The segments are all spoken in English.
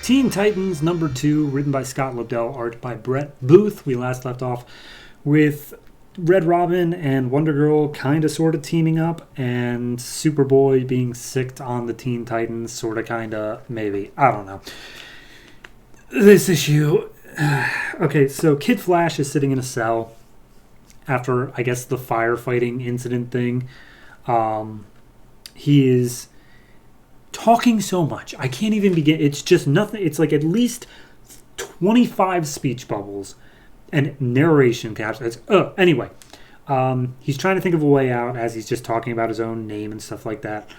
Teen Titans number 2, written by Scott Lobdell, art by Brett Booth. We last left off with Red Robin and Wonder Girl kind of sort of teaming up, and Superboy being sicked on the Teen Titans, sort of kind of maybe. I don't know. This issue. Okay, so Kid Flash is sitting in a cell after, I guess, the firefighting incident thing. He is talking so much. I can't even begin. It's just nothing. It's like at least 25 speech bubbles and narration caps. Anyway, he's trying to think of a way out as he's just talking about his own name and stuff like that.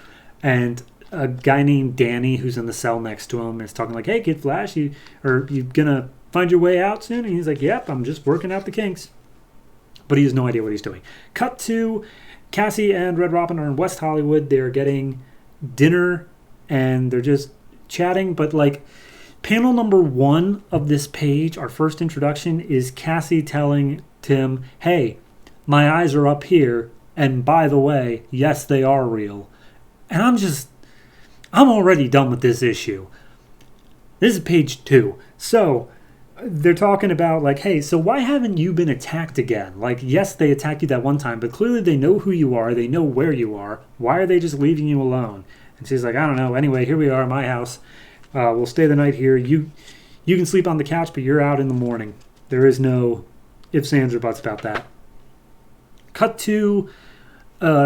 And a guy named Danny, who's in the cell next to him, is talking like, "Hey, Kid Flash, you gonna find your way out soon?" And he's like, "Yep, I'm just working out the kinks." But he has no idea what he's doing. Cut to Cassie and Red Robin are in West Hollywood. They're getting dinner and they're just chatting. But like panel number 1 of this page, our first introduction, is Cassie telling Tim, "Hey, my eyes are up here. And by the way, yes, they are real." And I'm already done with this issue. This is page 2. So they're talking about like, "Hey, so why haven't you been attacked again? Like, yes, they attacked you that one time, but clearly they know who you are. They know where you are. Why are they just leaving you alone?" And she's like, "I don't know. Anyway, here we are at my house. We'll stay the night here. You can sleep on the couch, but you're out in the morning." There is no ifs, ands, or buts about that. Cut to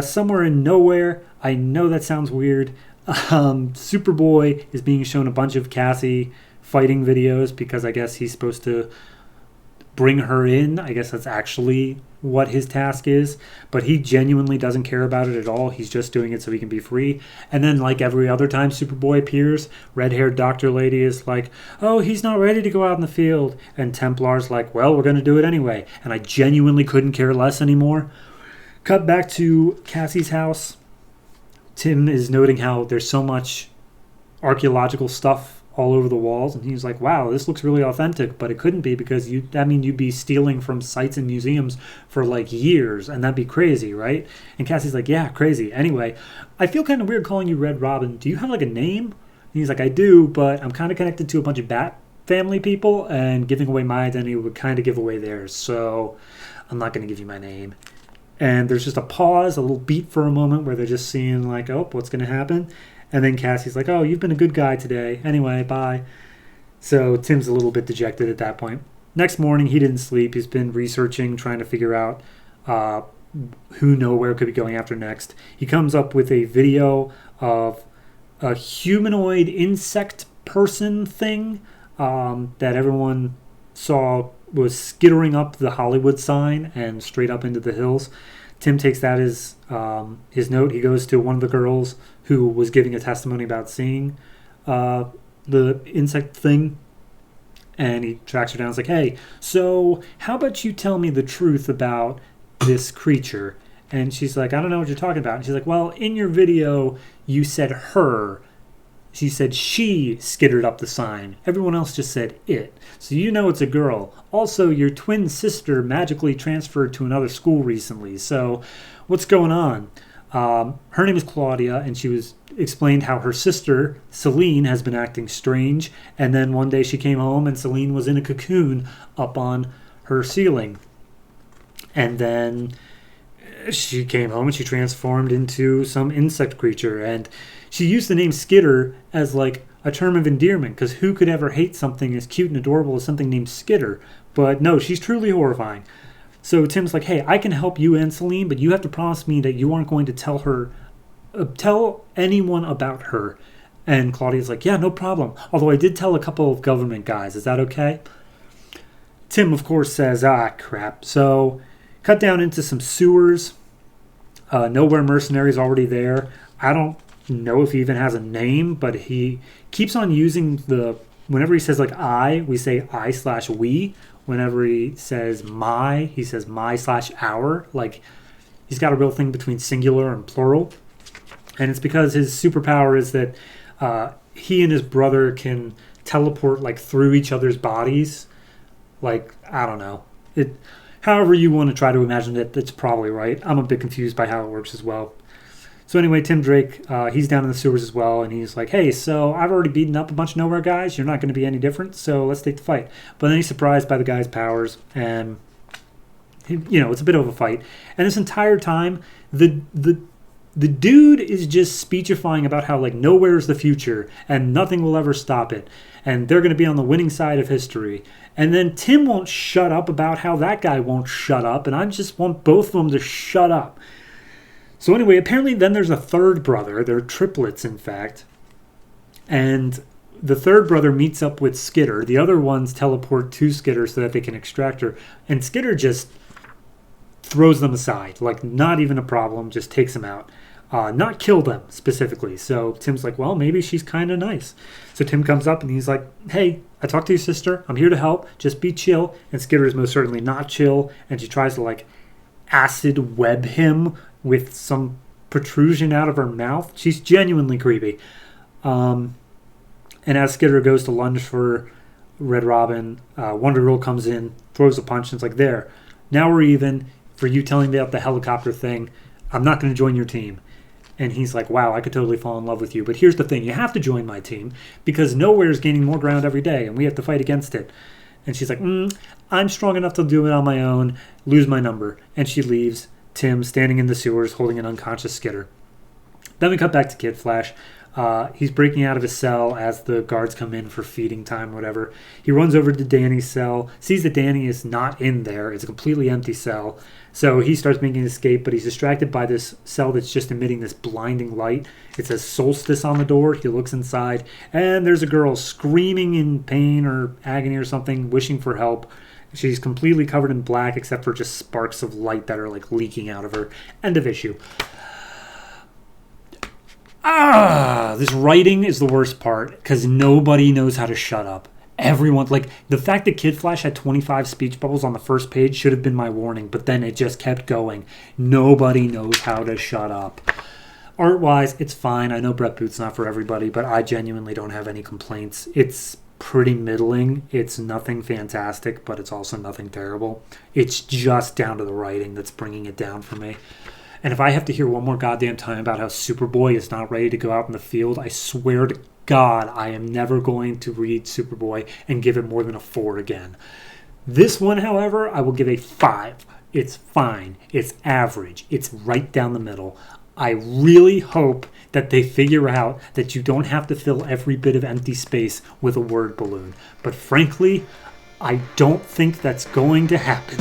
somewhere in nowhere. I know that sounds weird. Superboy is being shown a bunch of Cassie fighting videos because I guess he's supposed to bring her in. I guess that's actually what his task is, but he genuinely doesn't care about it at all. He's just doing it so he can be free. And then like every other time Superboy appears, red-haired doctor lady is like, "Oh, he's not ready to go out in the field." And Templar's like, "Well, we're going to do it anyway." And I genuinely couldn't care less anymore. Cut back to Cassie's house. Tim is noting how there's so much archaeological stuff all over the walls, and he's like, "Wow, this looks really authentic," but it couldn't be because you'd be stealing from sites and museums for like years, and that'd be crazy, right? And Cassie's like, "Yeah, crazy. Anyway, I feel kind of weird calling you Red Robin. Do you have like a name?" And he's like, "I do, but I'm kind of connected to a bunch of Bat family people, and giving away my identity would kind of give away theirs, so I'm not going to give you my name." And there's just a pause, a little beat for a moment where they're just seeing like, "Oh, what's going to happen?" And then Cassie's like, "Oh, you've been a good guy today. Anyway, bye." So Tim's a little bit dejected at that point. Next morning, he didn't sleep. He's been researching, trying to figure out who Nowhere could be going after next. He comes up with a video of a humanoid insect person thing that everyone saw was skittering up the Hollywood sign and straight up into the hills. Tim takes that as his note. He goes to one of the girls who was giving a testimony about seeing the insect thing, and he tracks her down. It's like, "Hey, so how about you tell me the truth about this creature?" And she's like, "I don't know what you're talking about." And she's like, "Well, in your video, you said her. She said she skittered up the sign. Everyone else just said it. So you know it's a girl. Also, your twin sister magically transferred to another school recently. So what's going on?" Her name is Claudia, and she was explained how her sister, Celine, has been acting strange. And then one day she came home, and Celine was in a cocoon up on her ceiling. And then she came home, and she transformed into some insect creature. And she used the name Skitter as like a term of endearment, because who could ever hate something as cute and adorable as something named Skitter? But no, she's truly horrifying. So Tim's like, "Hey, I can help you and Celine, but you have to promise me that you aren't going to tell anyone about her." And Claudia's like, "Yeah, no problem. Although I did tell a couple of government guys. Is that okay?" Tim, of course, says, "Ah, crap." So cut down into some sewers. Nowhere Mercenary's already there. I don't know if he even has a name, but he keeps on using whenever he says like "I," we say "I/we." Whenever he says "my," he says "my/our." Like he's got a real thing between singular and plural. And it's because his superpower is that he and his brother can teleport like through each other's bodies. Like, I don't know. However you want to try to imagine it, that's probably right. I'm a bit confused by how it works as well. So anyway, Tim Drake, he's down in the sewers as well, and he's like, hey, so I've already beaten up a bunch of Nowhere guys. You're not going to be any different, so let's take the fight. But then he's surprised by the guy's powers, and it's a bit of a fight. And this entire time, the dude is just speechifying about how, like, Nowhere's the future, and nothing will ever stop it. And they're going to be on the winning side of history. And then Tim won't shut up about how that guy won't shut up, and I just want both of them to shut up. So anyway, apparently then there's a third brother. They're triplets, in fact. And the third brother meets up with Skitter. The other ones teleport to Skitter so that they can extract her. And Skitter just throws them aside. Like, not even a problem, just takes them out. Not kill them, specifically. So Tim's like, well, maybe she's kind of nice. So Tim comes up and he's like, hey, I talked to your sister. I'm here to help. Just be chill. And Skitter is most certainly not chill. And she tries to, like, acid web him with some protrusion out of her mouth. She's genuinely creepy. And as Skitter goes to lunge for Red Robin, Wonder Girl comes in, throws a punch, and it's like, there, now we're even. For you telling me about the helicopter thing, I'm not going to join your team. And he's like, wow, I could totally fall in love with you. But here's the thing, you have to join my team because Nowhere is gaining more ground every day, and we have to fight against it. And she's like, I'm strong enough to do it on my own, lose my number. And she leaves. Tim standing in the sewers holding an unconscious Skitter. Then we cut back to Kid Flash. He's breaking out of his cell as the guards come in for feeding time, whatever. He runs over to Danny's cell, sees that Danny is not in there. It's a completely empty cell. So he starts making an escape, but he's distracted by this cell that's just emitting this blinding light. It says Solstice on the door. He looks inside, and there's a girl screaming in pain or agony or something, wishing for help. She's completely covered in black except for just sparks of light that are, like, leaking out of her. End of issue. This writing is the worst part because nobody knows how to shut up. Everyone, like, the fact that Kid Flash had 25 speech bubbles on the first page should have been my warning, but then it just kept going. Nobody knows how to shut up. Art-wise, it's fine. I know Brett Booth's not for everybody, but I genuinely don't have any complaints. It's pretty middling. It's nothing fantastic, but it's also nothing terrible. It's just down to the writing that's bringing it down for me. And if I have to hear one more goddamn time about how Superboy is not ready to go out in the field, I swear to God, I am never going to read Superboy and give it more than a 4 again. This one, however, I will give a 5. It's fine. It's average. It's right down the middle. I really hope that they figure out that you don't have to fill every bit of empty space with a word balloon. But frankly, I don't think that's going to happen.